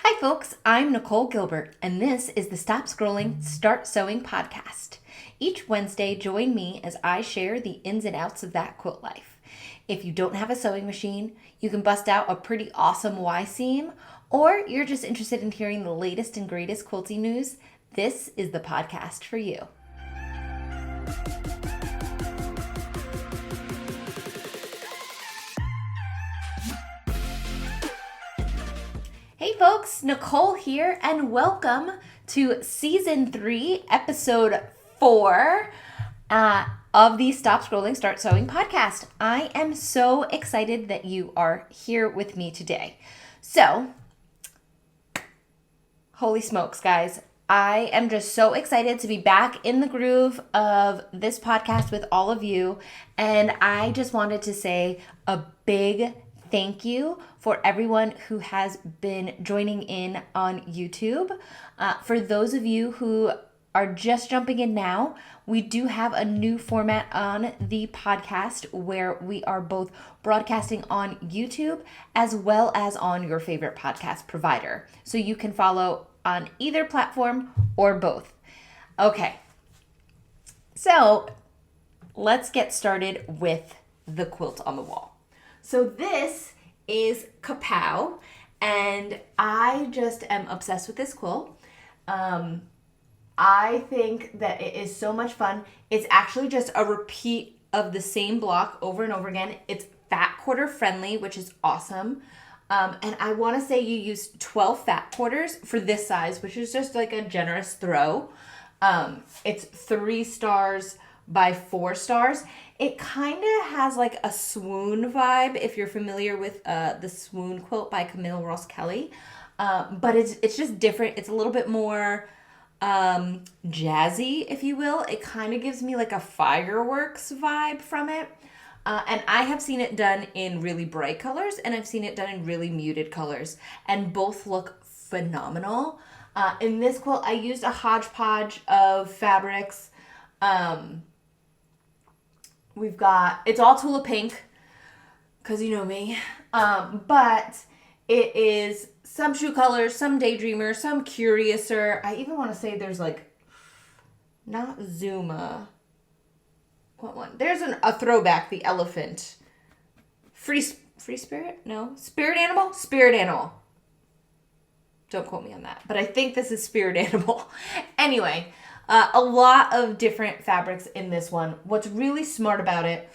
Hi folks, I'm Nicole Gilbert, and this is the Stop Scrolling, Start Sewing podcast. Each Wednesday, join me as I share the ins and outs of that quilt life. If you don't have a sewing machine, you can bust out a pretty awesome Y-seam, or you're just interested in hearing the latest and greatest quilting news, this is the podcast for you. Hey folks, Nicole here, and welcome to Season 3, Episode 4 of the Stop Scrolling, Start Sewing podcast. I am so excited that you are here with me today. So, holy smokes, guys. I am just so excited to be back in the groove of this podcast with all of you, and I just wanted to say a big thank you for everyone who has been joining in on YouTube. For those of you who are just jumping in now, we do have a new format on the podcast where we are both broadcasting on YouTube as well as on your favorite podcast provider. So you can follow on either platform or both. Okay, so let's get started with the quilt on the wall. So this is Kapow, and I just am obsessed with this quilt. I think that it is so much fun. It's actually just a repeat of the same block over and over again. It's fat quarter friendly, which is awesome. And I want to say you use 12 fat quarters for this size, which is just like a generous throw. It's 3 stars by 4 stars. It kind of has like a swoon vibe if you're familiar with the Swoon quilt by Camille Ross Kelly. But it's just different. It's a little bit more jazzy, if you will. It kind of gives me like a fireworks vibe from it. And I have seen it done in really bright colors, and I've seen it done in really muted colors, and both look phenomenal. In this quilt, I used a hodgepodge of fabrics. It's all Tula Pink, because you know me, but it is some True Colors, some Daydreamer, some Curiouser. I even want to say there's like, not Zuma. What one? There's a throwback, the elephant. Free Spirit? No. Spirit Animal? Spirit Animal. Don't quote me on that, but I think this is Spirit Animal. Anyway, a lot of different fabrics in this one. What's really smart about it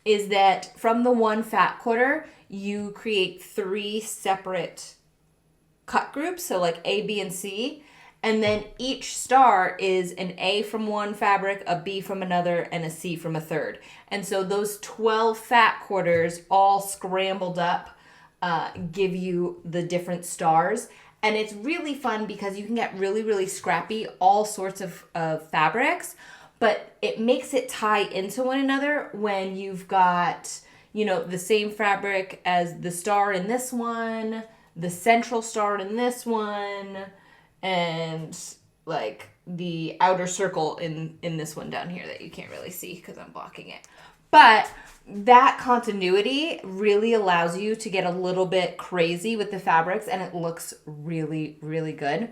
is that from the one fat quarter, you create 3 separate cut groups, so like A, B, and C, and then each star is an A from one fabric, a B from another, and a C from a third. And so those 12 fat quarters all scrambled up give you the different stars. And it's really fun because you can get really, really scrappy, all sorts of fabrics, but it makes it tie into one another when you've got, the same fabric as the star in this one, the central star in this one, and like the outer circle in this one down here that you can't really see because I'm blocking it. But that continuity really allows you to get a little bit crazy with the fabrics, and it looks really, really good.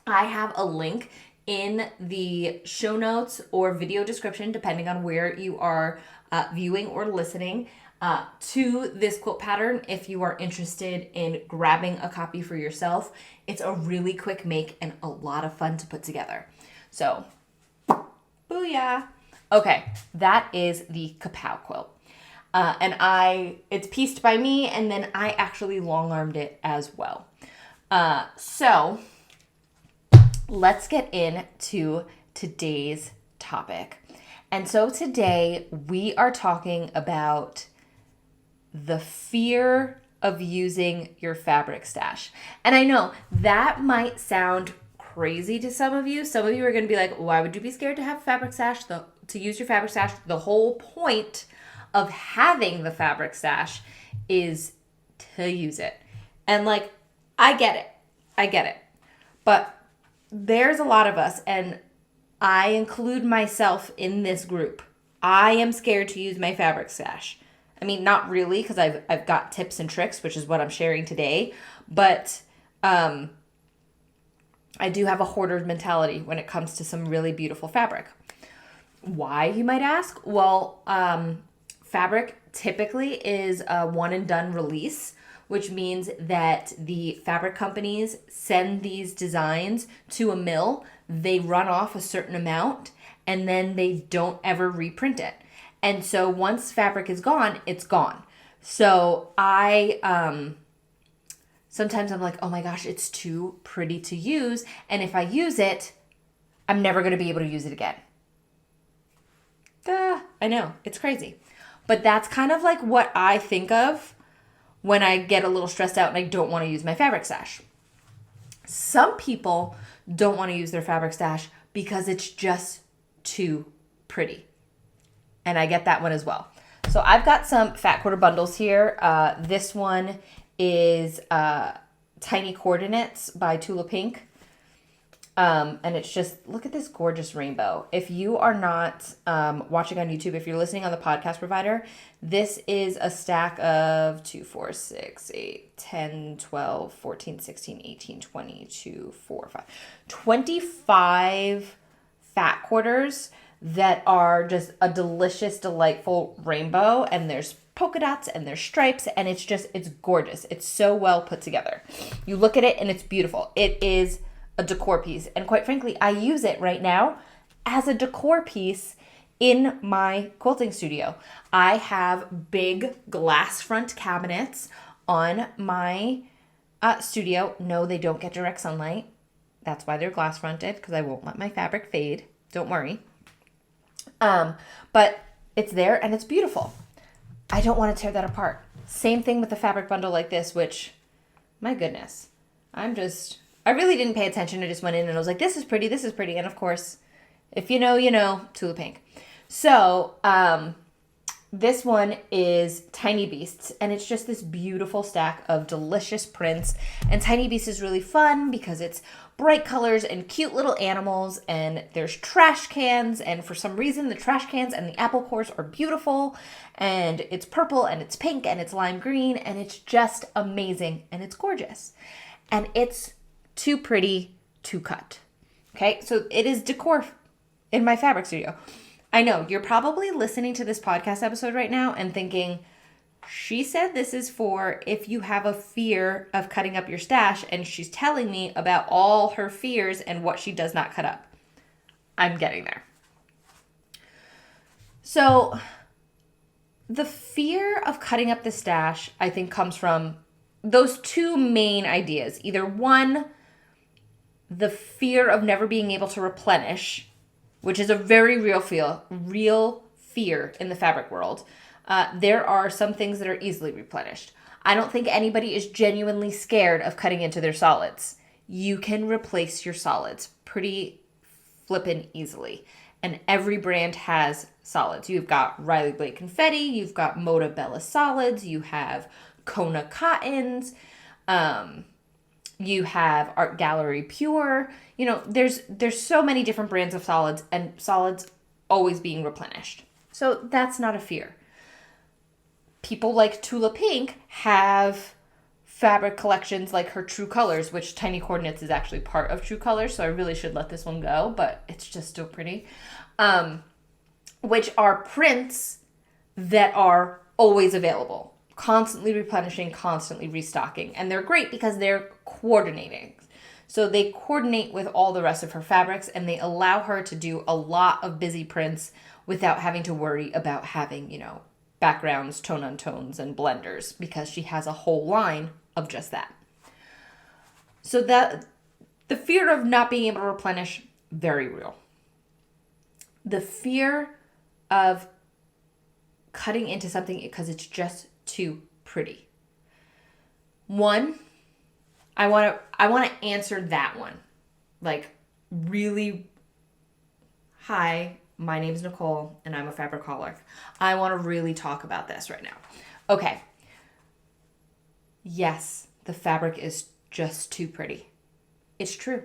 I have a link in the show notes or video description, depending on where you are viewing or listening, to this quilt pattern if you are interested in grabbing a copy for yourself. It's a really quick make and a lot of fun to put together. So, booyah! Okay, that is the Kapow quilt. It's pieced by me, and then I actually long-armed it as well. So, let's get into today's topic. And so today, we are talking about the fear of using your fabric stash. And I know that might sound crazy to some of you. Some of you are going to be like, why would you be scared to have a fabric stash? To use your fabric stash, the whole point of having the fabric stash is to use it. And like, I get it. But there's a lot of us, and I include myself in this group. I am scared to use my fabric stash. I mean, not really, because I've got tips and tricks, which is what I'm sharing today. But I do have a hoarder mentality when it comes to some really beautiful fabric. Why, you might ask? Well, fabric typically is a one and done release, which means that the fabric companies send these designs to a mill, they run off a certain amount, and then they don't ever reprint it. And so once fabric is gone, it's gone. So sometimes I'm like, oh my gosh, it's too pretty to use. And if I use it, I'm never going to be able to use it again. I know, it's crazy. But that's kind of like what I think of when I get a little stressed out and I don't want to use my fabric stash. Some people don't want to use their fabric stash because it's just too pretty. And I get that one as well. So I've got some fat quarter bundles here. This one is Tiny Coordinates by Tula Pink. And it's just, look at this gorgeous rainbow. If you are not watching on YouTube, if you're listening on the podcast provider, this is a stack of 2, 4, 6, 8, 10, 12, 14, 16, 18, 22, 4, 5, 25 fat quarters that are just a delicious, delightful rainbow. And there's polka dots and there's stripes, and it's gorgeous. It's so well put together. You look at it and it's beautiful. It is a decor piece. And quite frankly, I use it right now as a decor piece in my quilting studio. I have big glass front cabinets on my studio. No, they don't get direct sunlight. That's why they're glass fronted, because I won't let my fabric fade. Don't worry. But it's there and it's beautiful. I don't want to tear that apart. Same thing with the fabric bundle like this, which, my goodness, I really didn't pay attention. I just went in and I was like, this is pretty, this is pretty. And of course, if you know, you know, Tula Pink. So, this one is Tiny Beasts, and it's just this beautiful stack of delicious prints. And Tiny Beasts is really fun because it's bright colors and cute little animals, and there's trash cans, and for some reason the trash cans and the apple cores are beautiful, and it's purple and it's pink and it's lime green, and it's just amazing and it's gorgeous. And it's too pretty to cut. Okay, so it is decor in my fabric studio. I know you're probably listening to this podcast episode right now and thinking, she said this is for if you have a fear of cutting up your stash, and she's telling me about all her fears and what she does not cut up. I'm getting there. So the fear of cutting up the stash, I think, comes from those two main ideas. Either one, the fear of never being able to replenish, which is a very real fear in the fabric world. There are some things that are easily replenished. I don't think anybody is genuinely scared of cutting into their solids. You can replace your solids pretty flippin' easily. And every brand has solids. You've got Riley Blake Confetti, you've got Moda Bella solids, you have Kona cottons, you have Art Gallery Pure. You know, there's so many different brands of solids, and solids always being replenished. So that's not a fear. People like Tula Pink have fabric collections like her True Colors, which Tiny Coordinates is actually part of True Colors, so I really should let this one go, but it's just so pretty. Which are prints that are always available, constantly replenishing, constantly restocking. And they're great because they're coordinating. So they coordinate with all the rest of her fabrics, and they allow her to do a lot of busy prints without having to worry about having, you know, backgrounds, tone-on-tones, and blenders, because she has a whole line of just that. So that the fear of not being able to replenish, very real. The fear of cutting into something because it's just too pretty. One, I want to answer that one. Like, really, hi, my name's Nicole, and I'm a fabricaholic. I want to really talk about this right now. Okay. Yes, the fabric is just too pretty. It's true.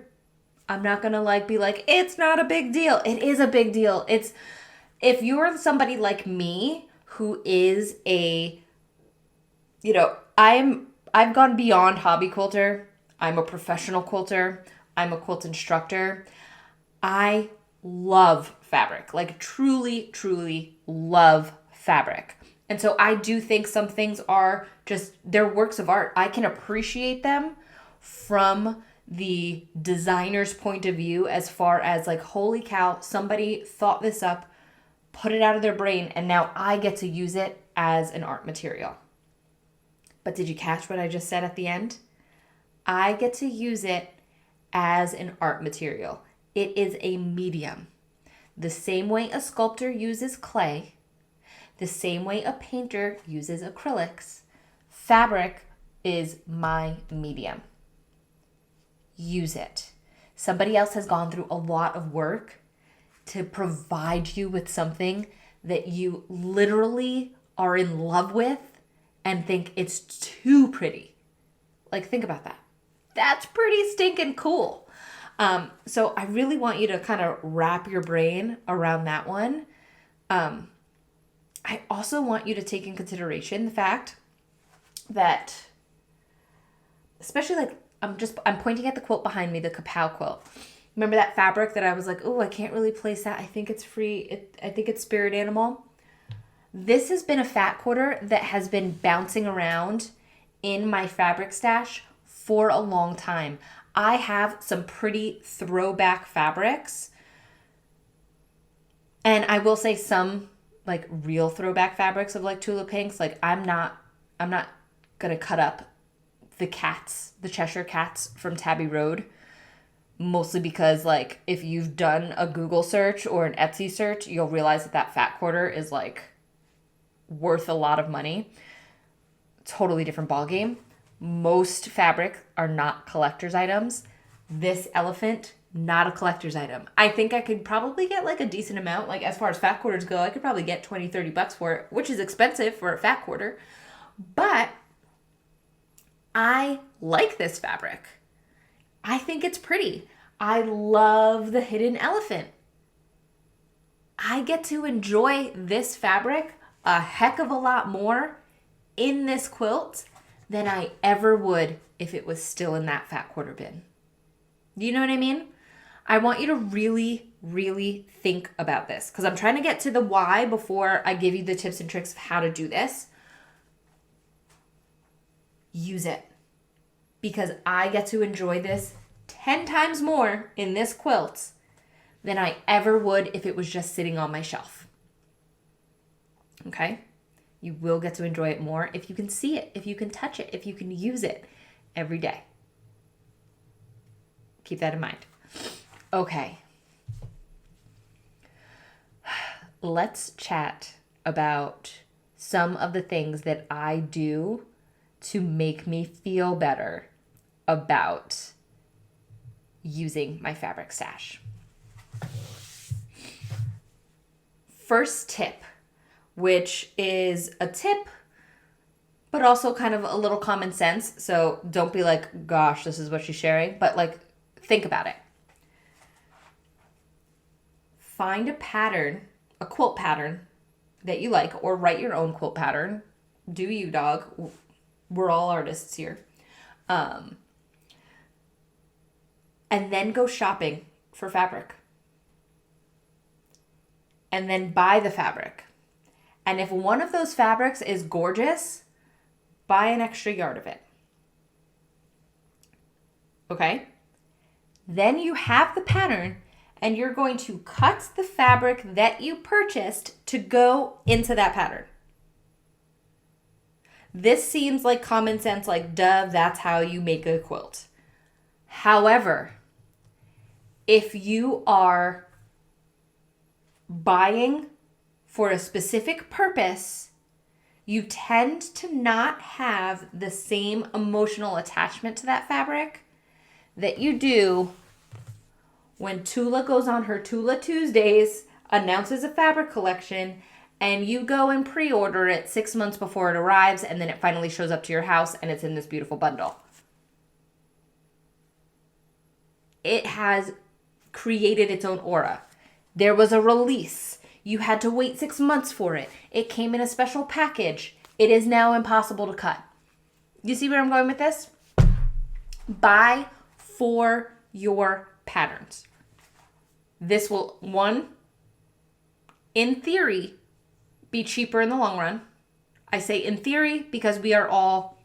I'm not going to be like, it's not a big deal. It is a big deal. If you're somebody like me who is I've gone beyond hobby quilter. I'm a professional quilter. I'm a quilt instructor. I love fabric, like truly, truly love fabric. And so I do think some things are just, they're works of art. I can appreciate them from the designer's point of view as far as like, holy cow, somebody thought this up, put it out of their brain, and now I get to use it as an art material. But did you catch what I just said at the end? I get to use it as an art material. It is a medium. The same way a sculptor uses clay, the same way a painter uses acrylics, fabric is my medium. Use it. Somebody else has gone through a lot of work to provide you with something that you literally are in love with and think it's too pretty. Like, think about that. That's pretty stinking cool. So I really want you to kind of wrap your brain around that one. I also want you to take in consideration the fact that, especially like, I'm pointing at the quilt behind me, the Kapow quilt. Remember that fabric that I was like, oh, I can't really place that. I think it's free. I think it's spirit animal. This has been a fat quarter that has been bouncing around in my fabric stash for a long time. I have some pretty throwback fabrics. And I will say some like real throwback fabrics of like Tula Pinks. Like I'm not gonna cut up the Cheshire cats from Tabby Road. Mostly because like if you've done a Google search or an Etsy search, you'll realize that fat quarter is like worth a lot of money. Totally different ballgame. Most fabric are not collector's items. This elephant, not a collector's item. I think I could probably get like a decent amount. Like as far as fat quarters go, I could probably get $20-$30 for it, which is expensive for a fat quarter. But I like this fabric. I think it's pretty. I love the hidden elephant. I get to enjoy this fabric a heck of a lot more in this quilt than I ever would if it was still in that fat quarter bin. Do you know what I mean? I want you to really, really think about this because I'm trying to get to the why before I give you the tips and tricks of how to do this. Use it. Because I get to enjoy this 10 times more in this quilt than I ever would if it was just sitting on my shelf. Okay? You will get to enjoy it more if you can see it, if you can touch it, if you can use it every day. Keep that in mind. Okay. Let's chat about some of the things that I do to make me feel better about using my fabric stash. First tip, which is a tip, but also kind of a little common sense. So don't be like, gosh, this is what she's sharing, but like, think about it. Find a pattern, a quilt pattern that you like, or write your own quilt pattern. Do you, dog? We're all artists here. And then go shopping for fabric. And then buy the fabric. And if one of those fabrics is gorgeous, buy an extra yard of it. Okay? Then you have the pattern and you're going to cut the fabric that you purchased to go into that pattern. This seems like common sense, like duh, that's how you make a quilt. However, if you are buying for a specific purpose, you tend to not have the same emotional attachment to that fabric that you do when Tula goes on her Tula Tuesdays, announces a fabric collection, and you go and pre-order it 6 months before it arrives, and then it finally shows up to your house and it's in this beautiful bundle. It has created its own aura. There was a release. You had to wait 6 months for it. It came in a special package. It is now impossible to cut. You see where I'm going with this? Buy for your patterns. This will, one, in theory, be cheaper in the long run. I say in theory because we are all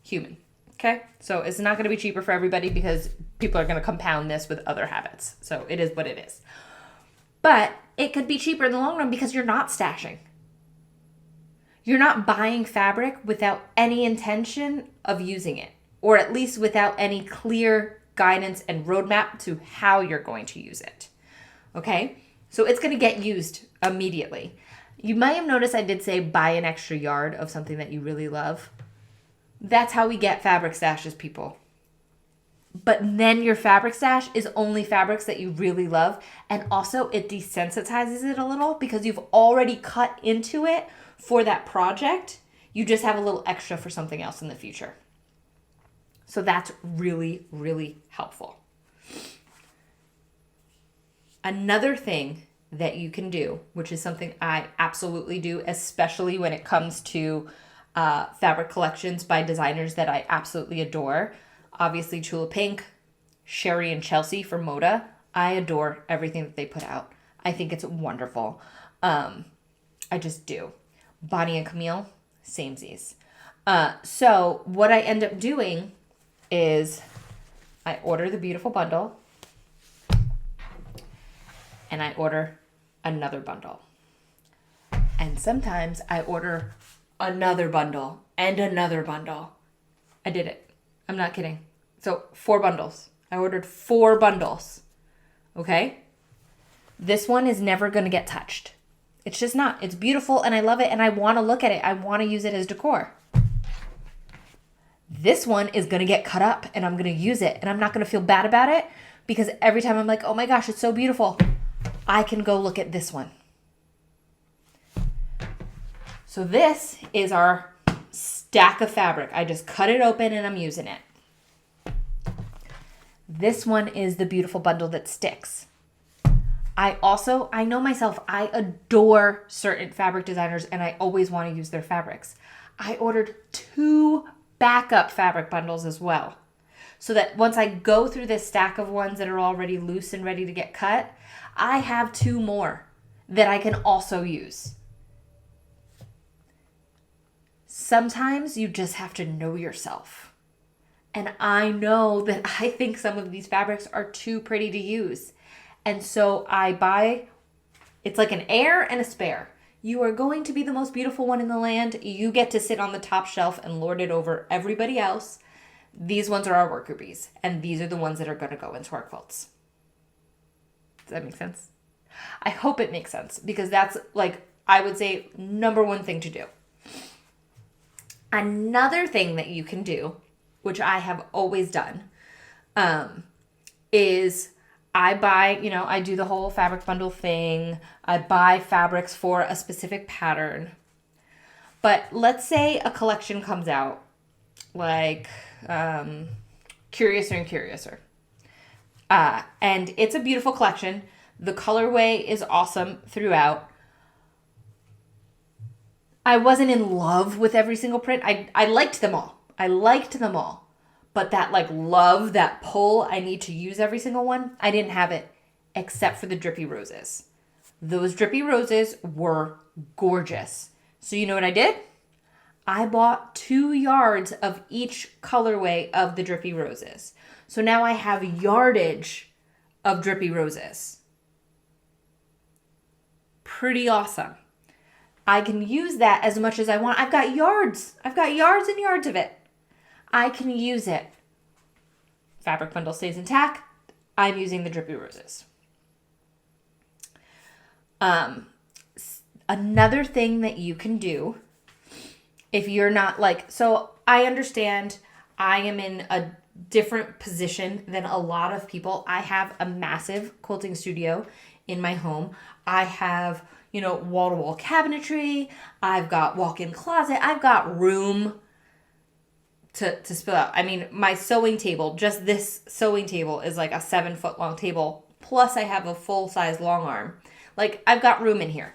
human, okay? So it's not going to be cheaper for everybody because people are going to compound this with other habits. So it is what it is. But it could be cheaper in the long run because you're not stashing. You're not buying fabric without any intention of using it, or at least without any clear guidance and roadmap to how you're going to use it. Okay? So it's going to get used immediately. You might have noticed I did say buy an extra yard of something that you really love. That's how we get fabric stashes, people. But then your fabric stash is only fabrics that you really love. And also it desensitizes it a little because you've already cut into it for that project. You just have a little extra for something else in the future. So that's really, really helpful. Another thing that you can do, which is something I absolutely do, especially when it comes to fabric collections by designers that I absolutely adore. Obviously, Chula Pink, Sherry and Chelsea for Moda. I adore everything that they put out. I think it's wonderful. I just do. Bonnie and Camille, samesies. So what I end up doing is I order the beautiful bundle and I order another bundle. And sometimes I order another bundle and another bundle. I did it. I'm not kidding. So 4 bundles. I ordered 4 bundles. Okay? This one is never going to get touched. It's just not. It's beautiful and I love it and I want to look at it. I want to use it as decor. This one is going to get cut up and I'm going to use it and I'm not going to feel bad about it because every time I'm like, oh my gosh, it's so beautiful, I can go look at this one. So this is our stack of fabric. I just cut it open and I'm using it. This one is the beautiful bundle that sticks. I know myself, I adore certain fabric designers and I always want to use their fabrics. I ordered 2 backup fabric bundles as well. So that once I go through this stack of ones that are already loose and ready to get cut, I have 2 more that I can also use. Sometimes you just have to know yourself. And I know that I think some of these fabrics are too pretty to use. And so I buy, it's like an heir and a spare. You are going to be the most beautiful one in the land. You get to sit on the top shelf and lord it over everybody else. These ones are our worker bees. And these are the ones that are going to go into our quilts. Does that make sense? I hope it makes sense because that's like, I would say, number one thing to do. Another thing that you can do, which I have always done, is I buy, I do the whole fabric bundle thing. I buy fabrics for a specific pattern. But let's say a collection comes out, like Curiouser and Curiouser. And it's a beautiful collection. The colorway is awesome throughout. I wasn't in love with every single print. I liked them all. But that love, that pull, I need to use every single one, I didn't have it except for the drippy roses. Those drippy roses were gorgeous. So you know what I did? I bought 2 yards of each colorway of the drippy roses. So now I have yardage of drippy roses. Pretty awesome. I can use that as much as I want. I've got yards and yards of it. I can use it. Fabric bundle stays intact. I'm using the drippy roses. Another thing that you can do if you're not so I understand I am in a different position than a lot of people. I have a massive quilting studio in my home. I have, wall-to-wall cabinetry. I've got walk-in closet. I've got room to spill out. I mean, my sewing table, just this sewing table is like a 7-foot long table. Plus I have a full-size long arm. I've got room in here.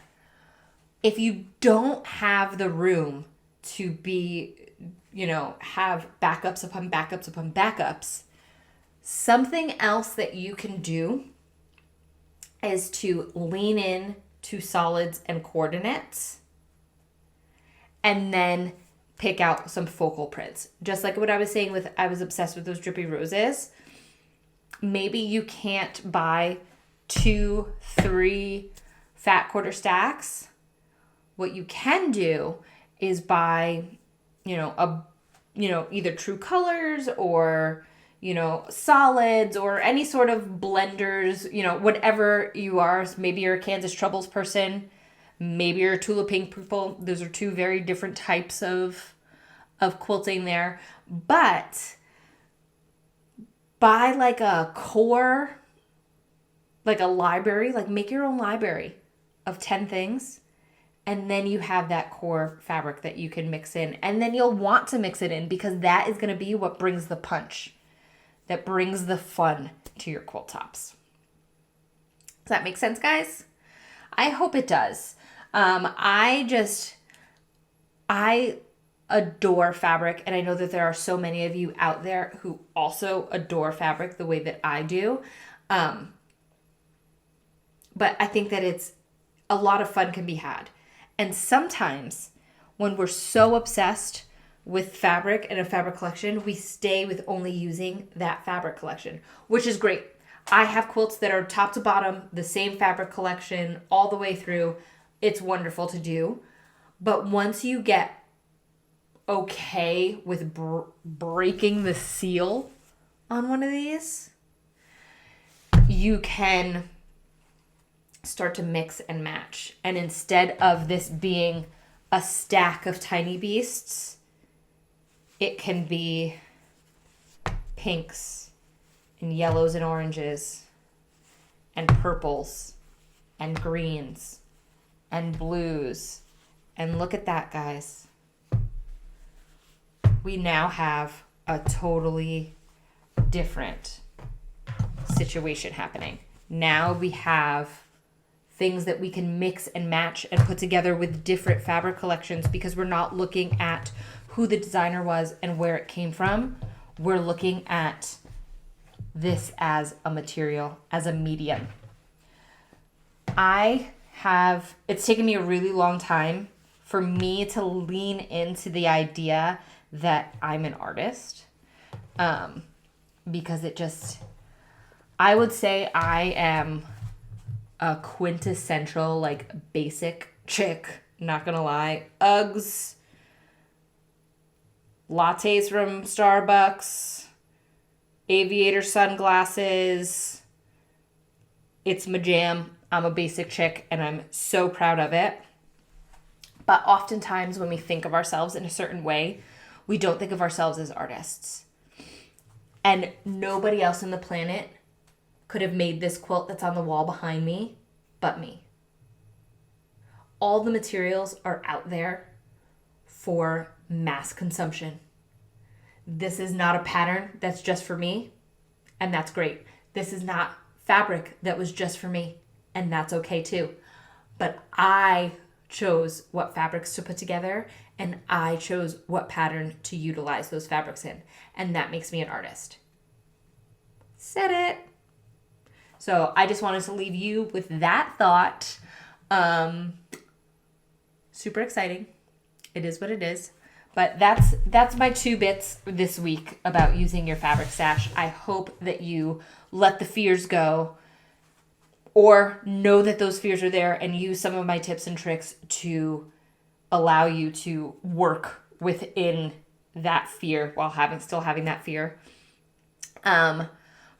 If you don't have the room to be, have backups upon backups upon backups, Something else that you can do is to lean in to solids and coordinates and then pick out some focal prints. Just like what I was saying with, I was obsessed with those drippy roses. Maybe you can't buy 2, 3 fat quarter stacks. What you can do is buy, either True Colors or, solids or any sort of blenders, whatever you are. Maybe you're a Kansas Troubles person. Maybe you're a Tula Pink people. Those are 2 very different types of quilting there. But buy like a core, like a library, like make your own library of 10 things. And then you have that core fabric that you can mix in. And then you'll want to mix it in because that is going to be what brings the punch, that brings the fun to your quilt tops. Does that make sense, guys? I hope it does. I adore fabric, and I know that there are so many of you out there who also adore fabric the way that I do. But I think that it's a lot of fun can be had. And sometimes when we're so obsessed with fabric and a fabric collection, we stay with only using that fabric collection, which is great. I have quilts that are top to bottom, the same fabric collection all the way through. It's wonderful to do. But once you get okay with breaking the seal on one of these, you can start to mix and match. And instead of this being a stack of tiny beasts, it can be pinks and yellows and oranges and purples and greens and blues. And look at that, guys. We now have a totally different situation happening. Now we have things that we can mix and match and put together with different fabric collections because we're not looking at who the designer was and where it came from. We're looking at this as a material, as a medium. It's taken me a really long time for me to lean into the idea that I'm an artist. Because I would say I am a quintessential, basic chick, not gonna lie. Uggs, lattes from Starbucks, aviator sunglasses. It's my jam. I'm a basic chick and I'm so proud of it. But oftentimes when we think of ourselves in a certain way, we don't think of ourselves as artists. And nobody else on the planet could have made this quilt that's on the wall behind me but me. All the materials are out there for mass consumption. This is not a pattern that's just for me, and that's great. This is not fabric that was just for me, and that's okay too. But I chose what fabrics to put together, and I chose what pattern to utilize those fabrics in, and that makes me an artist. Said it. So I just wanted to leave you with that thought. Super exciting. It is what it is. But that's my 2 bits this week about using your fabric stash. I hope that you let the fears go or know that those fears are there and use some of my tips and tricks to allow you to work within that fear while still having that fear.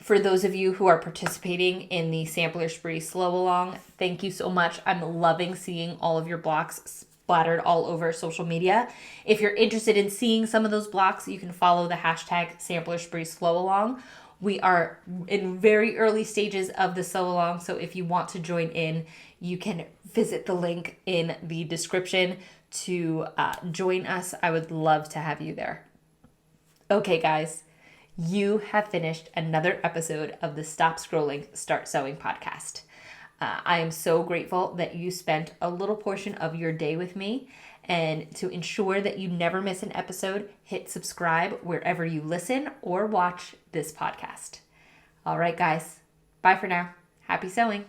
For those of you who are participating in the Sampler Spree Slow Along, thank you so much. I'm loving seeing all of your blocks splattered all over social media. If you're interested in seeing some of those blocks, you can follow the hashtag Sampler Spree Slow Along. We are in very early stages of the Slow Along, so if you want to join in, you can visit the link in the description to join us. I would love to have you there. Okay, guys. You have finished another episode of the Stop Scrolling, Start Sewing podcast. I am so grateful that you spent a little portion of your day with me. And to ensure that you never miss an episode, hit subscribe wherever you listen or watch this podcast. All right, guys. Bye for now. Happy sewing.